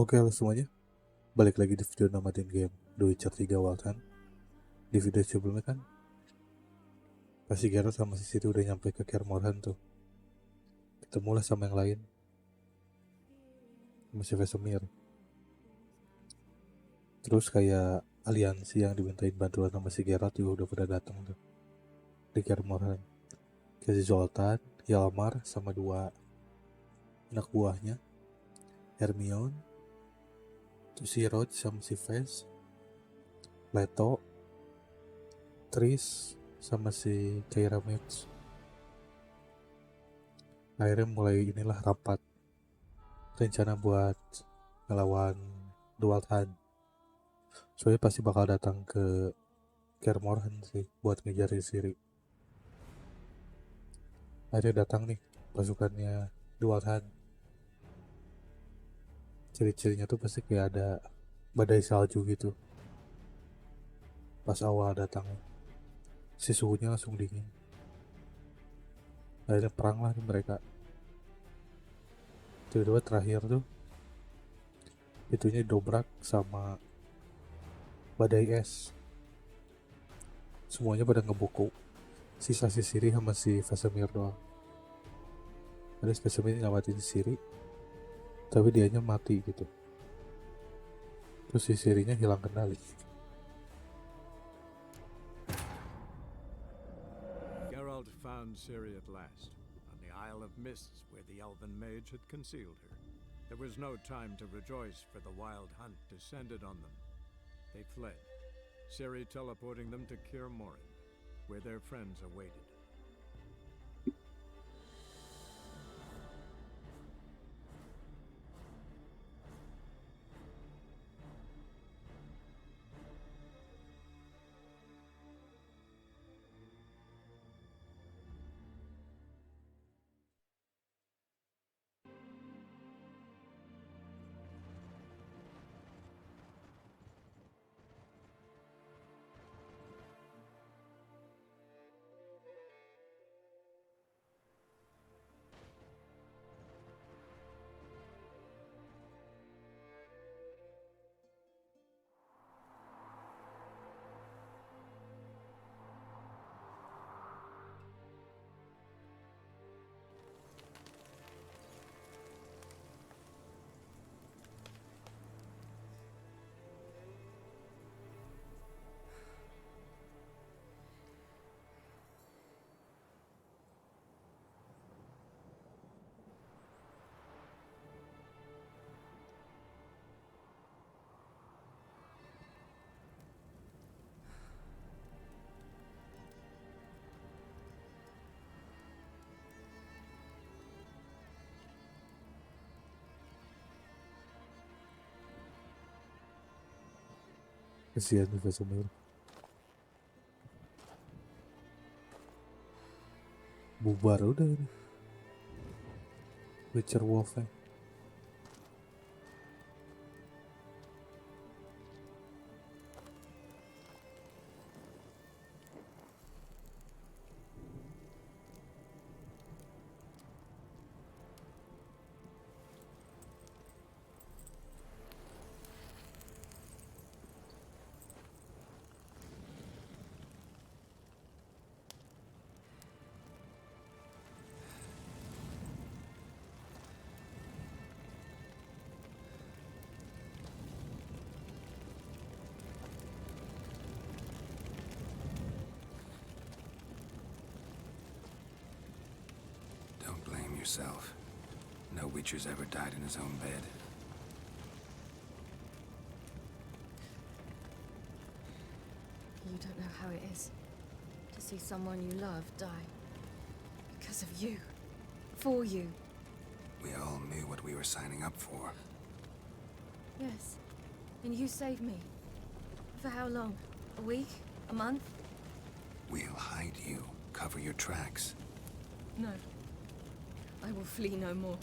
Oke halo semuanya, balik lagi di video namatin game The Witcher 3 Wild Hunt. Di video sebelumnya kan pasti Geralt sama si Ciri udah nyampe ke Kaer tuh. Ketemulah sama yang lain, sama si Vesemir. Terus kayak aliansi yang dimintain bantuan sama si Geralt juga udah pada datang tuh di Kaer Kayak si Zoltan, Hjalmar sama dua anak buahnya, Hermione, terus si Roach sama si Vess, Leto, Triss sama si Keira Max. Akhirnya mulai inilah rapat rencana buat ngelawan The Wild Hunt. Soalnya pasti bakal datang ke Kaer sih buat ngejar Siri. Akhirnya datang nih pasukannya The Wild Hunt. Ciri-cirinya tuh pasti kayak ada badai salju gitu. Pas awal datang, si suhunya langsung dingin. Akhirnya perang lah nih mereka. Tiba-tiba terakhir tuh itunya dobrak sama badai es. Semuanya pada ngebuku. Sisa si Siri sama si Vesemir doang. Ada Vesemir ngamatin si Siri, tapi dianya mati gitu. Terus si Sirinya hilang kendali. Geralt found Ciri at last, on the Isle of Mists where the elven mage had concealed her. There was no time to rejoice, for the Wild Hunt descended on them. They fled, Ciri teleporting them to Kaer where their friends awaited. Kesian nih Vesemir. Bubar udah ini Witcher Wolf-nya. Don't blame yourself. No Witcher's ever died in his own bed. You don't know how it is to see someone you love die. Because of you. For you. We all knew what we were signing up for. Yes. And you saved me. For how long? A week? A month? We'll hide you. Cover your tracks. No. I will flee no more.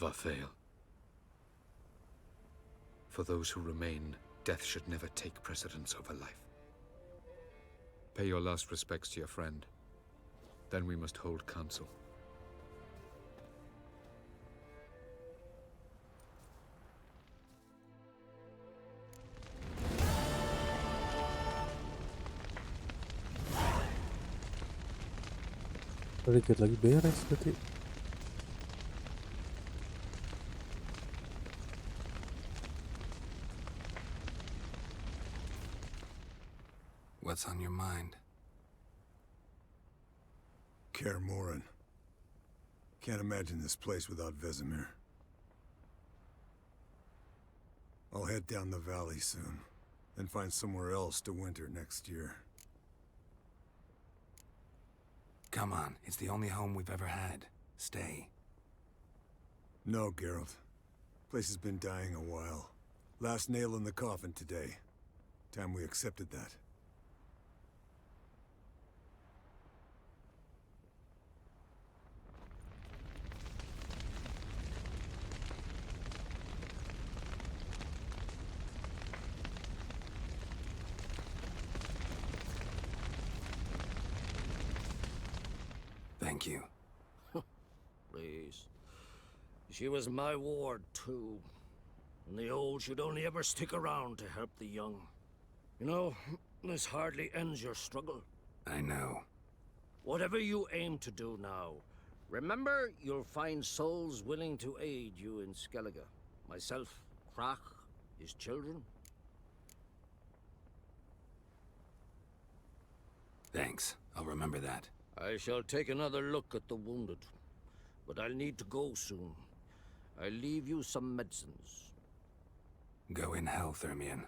Vathael. For those who remain, death should never take precedence over life. Pay your last respects to your friend. Then we must hold council. Dikit lagi beres berarti. What's on your mind? Kaer Morhen. Can't imagine this place without Vesemir. I'll head down the valley soon, and find somewhere else to winter next year. Come on, it's the only home we've ever had. Stay. No, Geralt. Place has been dying a while. Last nail in the coffin today. Time we accepted that. Thank you. Please. She was my ward, too. And the old should only ever stick around to help the young. You know, this hardly ends your struggle. I know. Whatever you aim to do now, remember you'll find souls willing to aid you in Skellige. Myself, Krak, his children. Thanks. I'll remember that. I shall take another look at the wounded. But I'll need to go soon. I'll leave you some medicines. Go in hell, Thermian.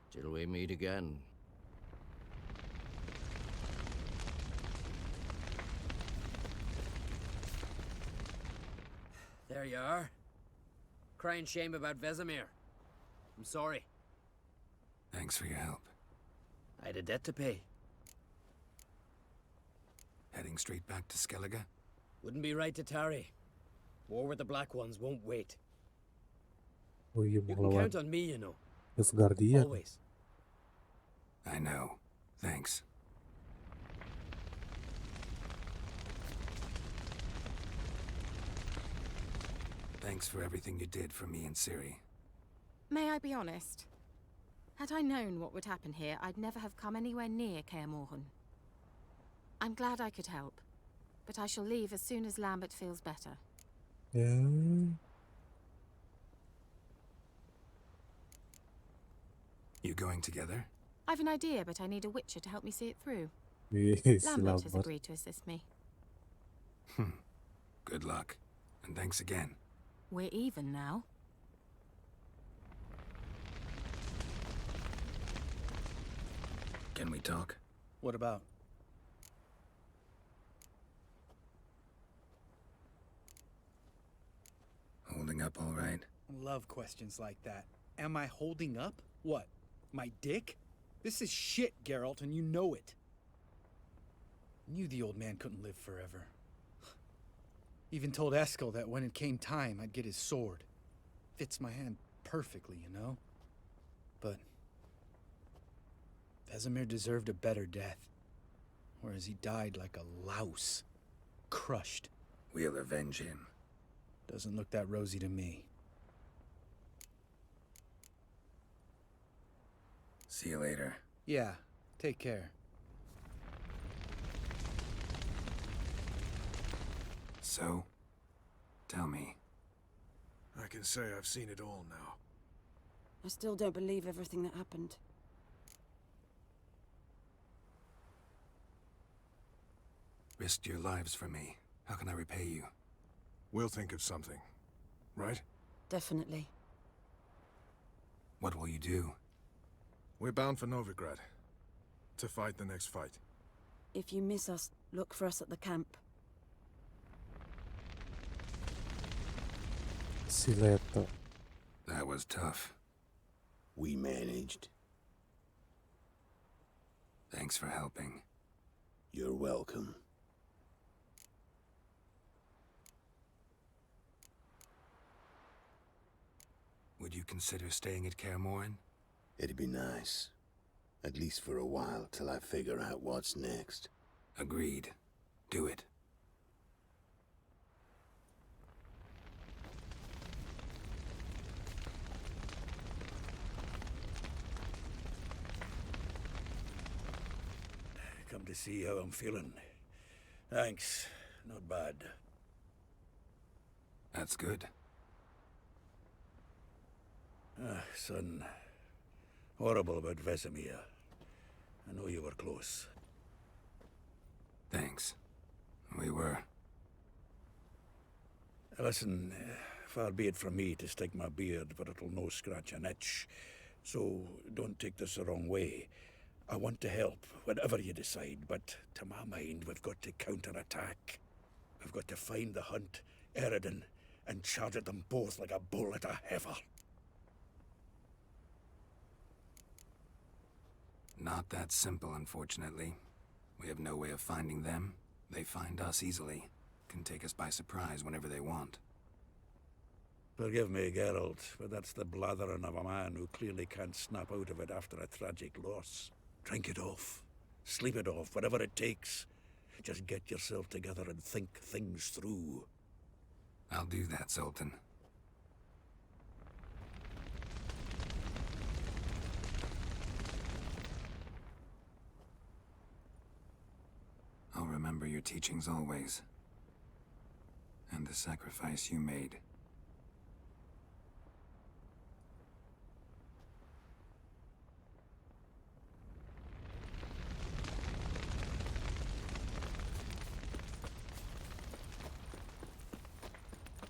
Till we meet again. There you are. Crying shame about Vesemir. I'm sorry. Thanks for your help. I had a debt to pay. Heading straight back to Skellige? Wouldn't be right to tarry. War with the Black Ones won't wait. Oh iya, You mau can lawan count on me, you know. Guardian. Always. I know. Thanks. Thanks for everything you did for me and Ciri. May I be honest? Had I known what would happen here, I'd never have come anywhere near Kaer Morhen. I'm glad I could help, but I shall leave as soon as Lambert feels better. Ya. You going together? I've an idea, but I need a witcher to help me see it through. Yes, Lambert has Lambert. agreed to assist me. Good luck. And thanks again. We're even now. Can we talk? What about? Holding up all right? Love questions like that. Am I holding up? What? My dick? This is shit, Geralt, and you know it. Knew the old man couldn't live forever. Even told Eskel that when it came time, I'd get his sword. Fits my hand perfectly, you know? But Vesemir deserved a better death. Whereas he died like a louse. Crushed. We'll avenge him. Doesn't look that rosy to me. See you later. Yeah, take care. So, tell me. I can say I've seen it all now. I still don't believe everything that happened. Risked your lives for me. How can I repay you? We'll think of something, right? Definitely. What will you do? We're bound for Novigrad. To fight the next fight. If you miss us, look for us at the camp. Sileto. That was tough. We managed. Thanks for helping. You're welcome. would you consider staying at Kaer Morhen? It'd be nice. At least for a while, till I figure out what's next. Agreed. Do it. Come to see how I'm feeling. Thanks. Not bad. That's good. Son. Horrible about Vesemir. I know you were close. Thanks. We were. Listen, far be it from me to stick my beard, but it'll no scratch an itch. So don't take this the wrong way. I want to help, whatever you decide, but to my mind, we've got to counterattack. We've got to find the Hunt, Eridan, and charge at them both like a bull at a heifer. Not that simple, unfortunately. We have no way of finding them. They find us easily. Can take us by surprise whenever they want. Forgive me, Geralt, but that's the blathering of a man who clearly can't snap out of it after a tragic loss. Drink it off. Sleep it off, whatever it takes. Just get yourself together and think things through. I'll do that, Sultan. I'll remember your teachings always. And the sacrifice you made.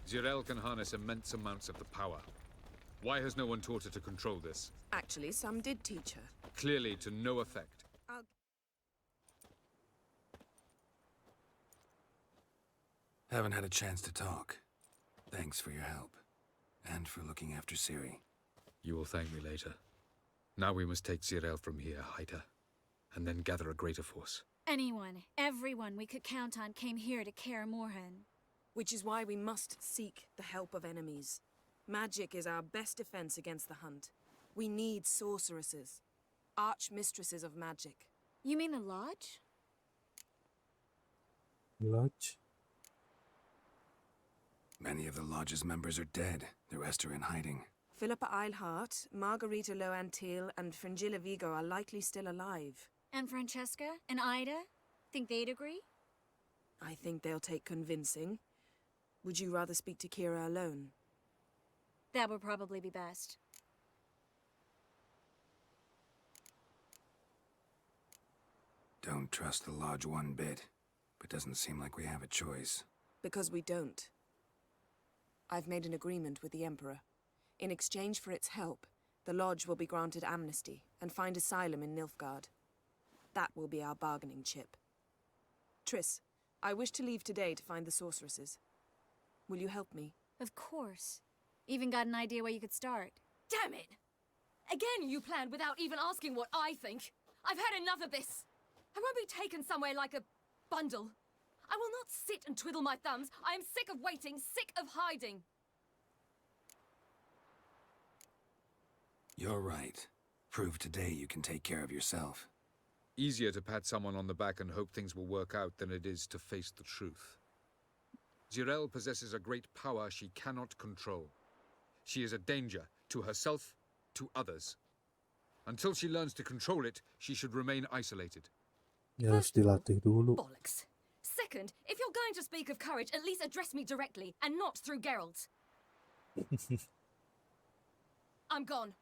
Zirael can harness immense amounts of the power. Why has no one taught her to control this? Actually, some did teach her. Clearly to no effect. Haven't had a chance to talk. Thanks for your help. And for looking after Ciri. You will thank me later. Now we must take Zirael from here, hide her, and then gather a greater force. Anyone, everyone we could count on came here to Kaer Morhen. Which is why we must seek the help of enemies. Magic is our best defense against the Hunt. We need sorceresses. Archmistresses of magic. You mean the Lodge? Lodge? Many of the Lodge's members are dead. The rest are in hiding. Philippa Eilhart, Margarita Loantil, and Fringilla Vigo are likely still alive. And Francesca and Ida? Think they'd agree? I think they'll take convincing. Would you rather speak to Kira alone? That would probably be best. Don't trust the Lodge one bit, but doesn't seem like we have a choice. Because we don't. I've made an agreement with the Emperor. In exchange for its help, the Lodge will be granted amnesty and find asylum in Nilfgaard. That will be our bargaining chip. Triss, I wish to leave today to find the sorceresses. Will you help me? Of course. Even got an idea where you could start. Damn it! Again you planned without even asking what I think. I've had enough of this. I won't be taken somewhere like a bundle. I will not sit and twiddle my thumbs. I am sick of waiting, sick of hiding. You're right. Prove today you can take care of yourself. Easier to pat someone on the back and hope things will work out than it is to face the truth. Zirael possesses a great power she cannot control. She is a danger to herself, to others. Until she learns to control it, she should remain isolated. Ya harus dilatih dulu. Bollocks. Second, if you're going to speak of courage, at least address me directly, and not through Geralt. I'm gone.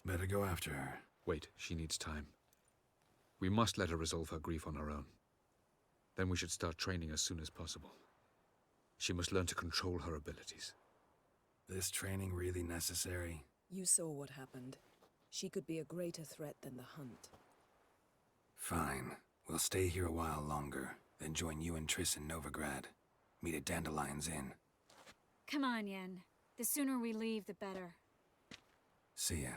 Better go after her. Wait, she needs time. We must let her resolve her grief on her own. Then we should start training as soon as possible. She must learn to control her abilities. This training really necessary? You saw what happened. She could be a greater threat than the Hunt. Fine. We'll stay here a while longer, then join you and Triss in Novigrad. Meet at Dandelion's Inn. Come on, Yen. The sooner we leave, the better. See ya.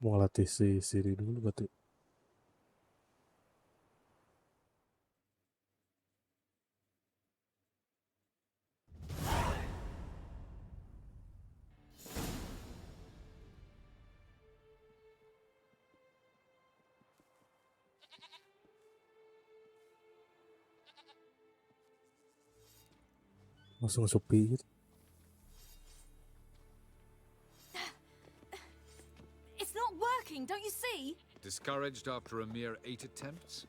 Mau ngelatih si Siri dulu berarti. Langsung sepi gitu. It's not working, don't you see? Discouraged after a mere 8 attempts?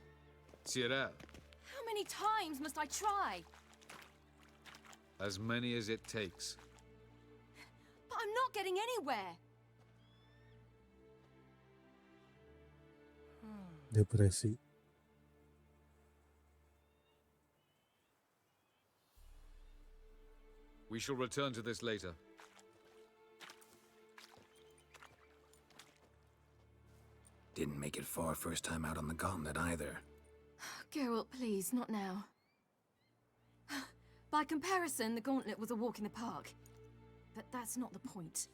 Cyril, How many times must I try? as many as it takes. But I'm not getting anywhere. Depresi. We shall return to this later. Didn't make it far first time out on the gauntlet either. Geralt, please, not now. By comparison, the gauntlet was a walk in the park. But that's not the point.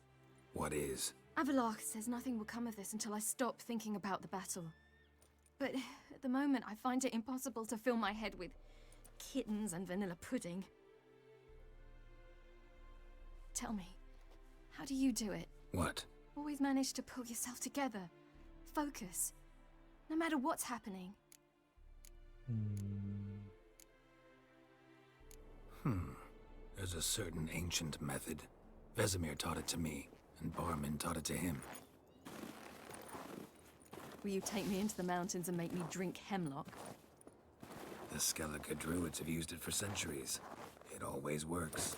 What is? Avallac'h says nothing will come of this until I stop thinking about the battle. But at the moment, I find it impossible to fill my head with kittens and vanilla pudding. Tell me, how do you do it? What? Always manage to pull yourself together. Focus. No matter what's happening. There's a certain ancient method. Vesemir taught it to me, and Barman taught it to him. Will you take me into the mountains and make me drink hemlock? The Skellige druids have used it for centuries. It always works.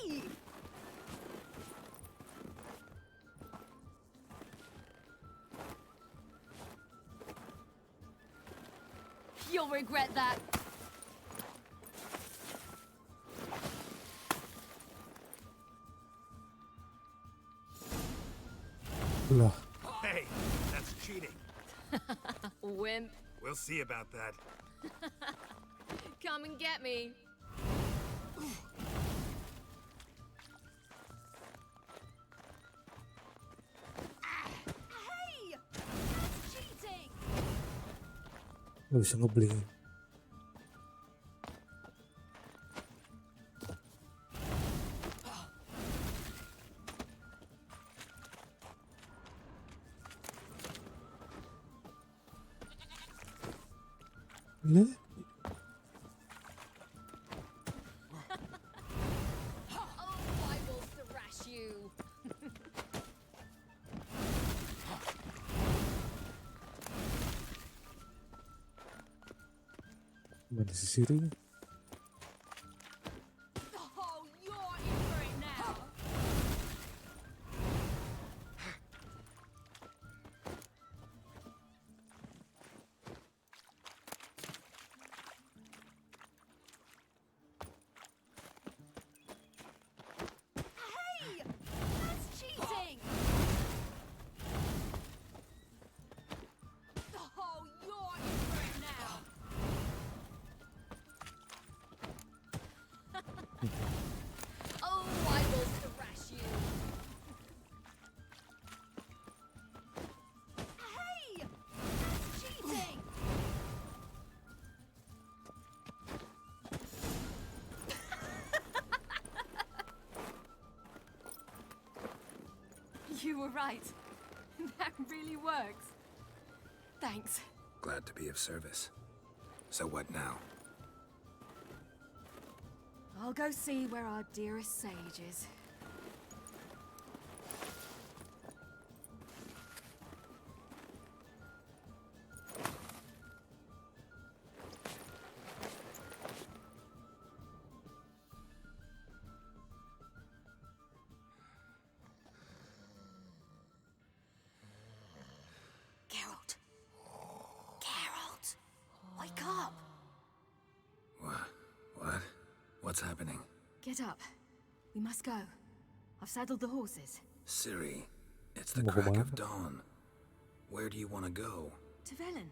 Hey! You'll regret that. Lah. Hey, that's cheating. Wimp. We'll see about that. Come and get me. Hey! That's cheating! Gak bisa ngebling. Lah. Oh, I will thrash you. Mana si Siri? Oh, you're in for it now. Hey! That's cheating! Oh, you're in for it now. Oh, I will thrash you. Hey! That's cheating! You were right. That really works. Thanks. Glad to be of service. So what now? I'll go see where our dearest sage is. Geralt. Geralt. Wake up. What? What's happening? Get up. We must go. I've saddled the horses. Ciri, it's the Mau crack kemana? of dawn. Where do you want to go? To Velen.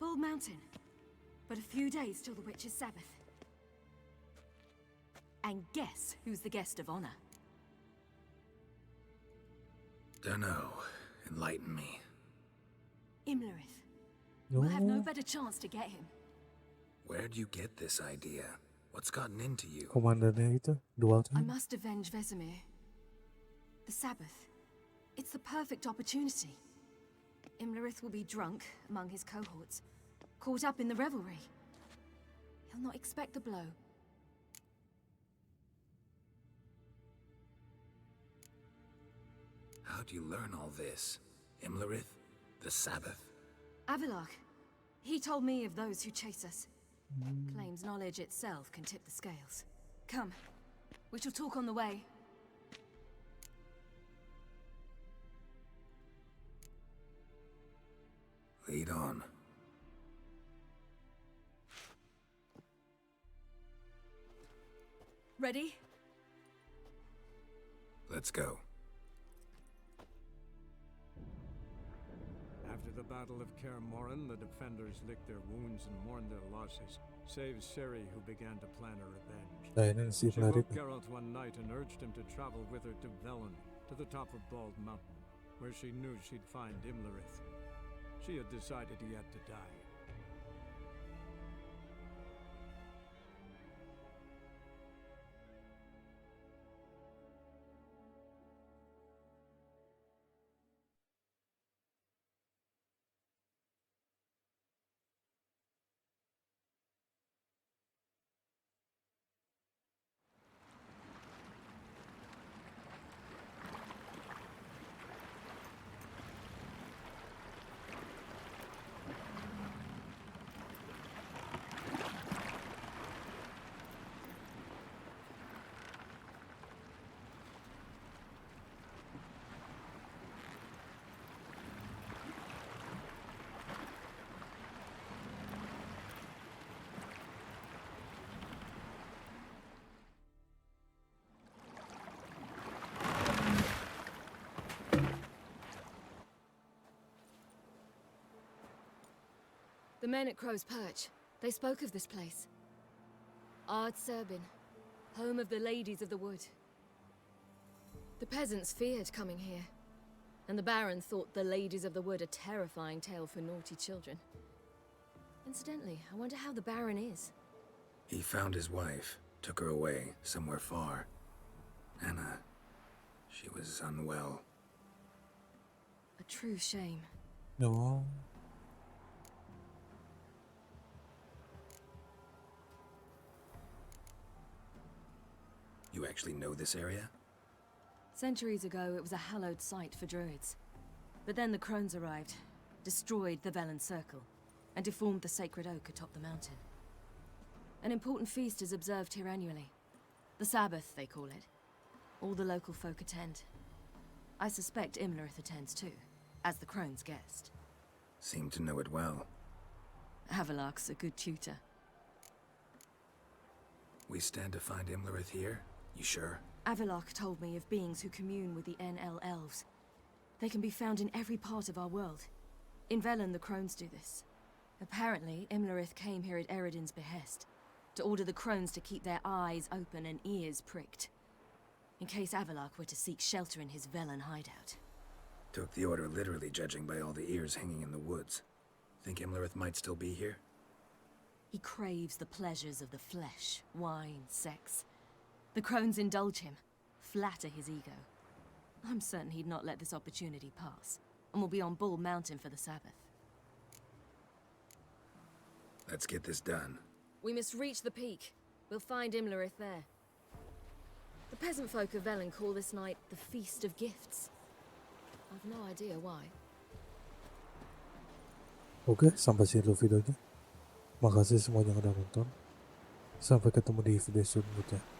Bald Mountain. But a few days till the Witch's Sabbath. And guess who's the guest of honor? Dunno. Enlighten me. Imlerith. We'll have no Oh, better chance to get him. Where'd you get this idea? What's gotten into you? komandannya itu dual I time. must avenge Vesemir. The Sabbath. It's the perfect opportunity. Imlerith will be drunk among his cohorts, caught up in the revelry. He'll not expect the blow. How'd you learn all this? Imlerith? The Sabbath? Avalok. He told me of those who chase us. Claims knowledge itself can tip the scales. Come. We shall talk on the way. Lead on. Ready? Let's go. After the Battle of Kaer Morhen, the defenders licked their wounds and mourned their losses, save Ciri, who began to plan a revenge. Nah, ini si She Flarit woke Geralt one night and urged him to travel with her to Velen, to the top of Bald Mountain, where she knew she'd find Imlerith. She had decided he had to die. The men at Crow's Perch, they spoke of this place. Ard Serbin, home of the ladies of the wood. The peasants feared coming here, and the Baron thought the ladies of the wood a terrifying tale for naughty children. Incidentally, I wonder how the Baron is. He found his wife, took her away, somewhere far. Anna, she was unwell. A true shame. No. You actually know this area? Centuries ago, it was a hallowed site for druids. But then the crones arrived, destroyed the Velen Circle, and deformed the sacred oak atop the mountain. An important feast is observed here annually. The Sabbath, they call it. All the local folk attend. I suspect Imlerith attends too, as the crone's guest. Seem to know it well. Havelok's a good tutor. We stand to find Imlerith here? You sure? Avalok told me of beings who commune with the NL elves. They can be found in every part of our world. In Velen, the crones do this. Apparently, Imlerith came here at Eredin's behest, to order the crones to keep their eyes open and ears pricked, in case Avalok were to seek shelter in his Velen hideout. Took the order literally, judging by all the ears hanging in the woods. Think Imlerith might still be here? He craves the pleasures of the flesh, wine, sex. The crones indulge him, flatter his ego. I'm certain he'd not let this opportunity pass, and will be on Bull Mountain for the Sabbath. Let's get this done. We must reach the peak. We'll find Imlerith there. The peasant folk of Velen call this night the Feast of Gifts. I've no idea why. Oke, sampai sini dulu videonya. Makasih semuanya yang udah nonton. Sampai ketemu di video selanjutnya.